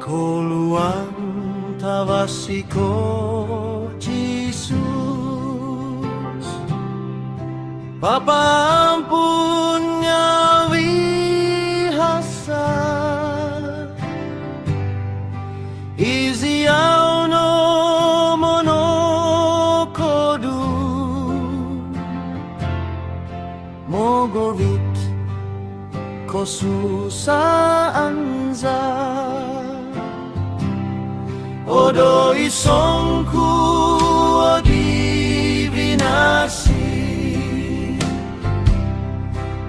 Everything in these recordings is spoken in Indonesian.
Koluang tawasiko Jesus, Bapa ampun ngawi hasa, iziau no mono kodu, mogorit kosusa anza. Odo isongku divinasi,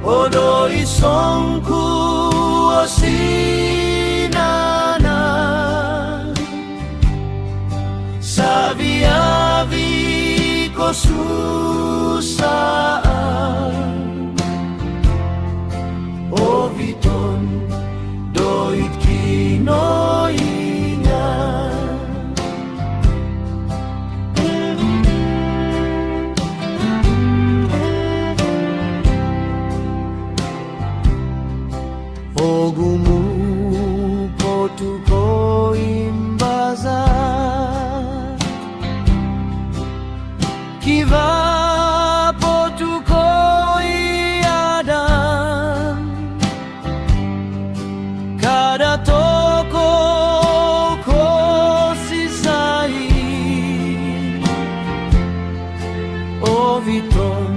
Odo isongku sinana, sabiavi kosusaan, oviton doit kinoi. Ogumu potu ko imbaza, kiva potu ko iadan, kada toko ko sisai, oviton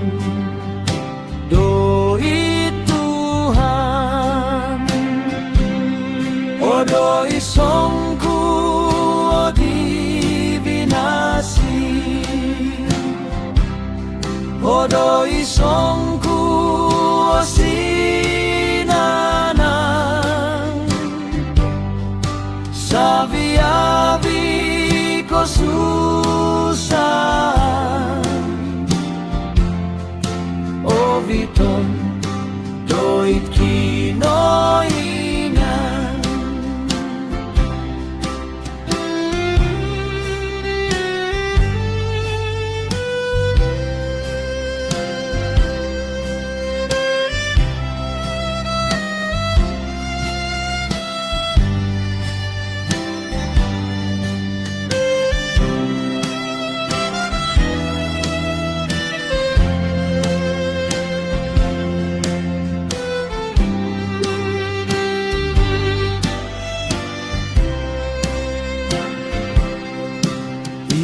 doi Odo isongku divinasi, Odo isongku sinana, sabiavi kosusan, oviton doit kinoi.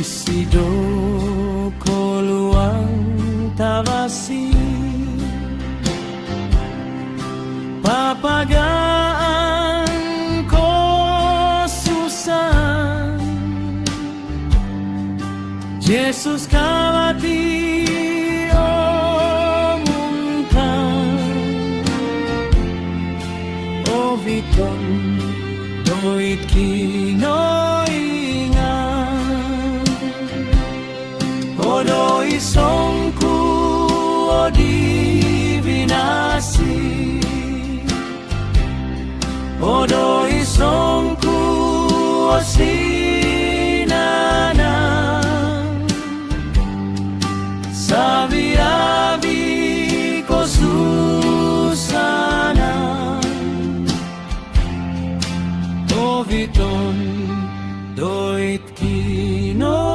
Isido koluang tawasi, papagaan ko susan, Jesus kawati omuntan, oviton doit kinoi. Odo isongku divinasi, Odo isongku sinana, sabiavi kosusana, oviton doit kino.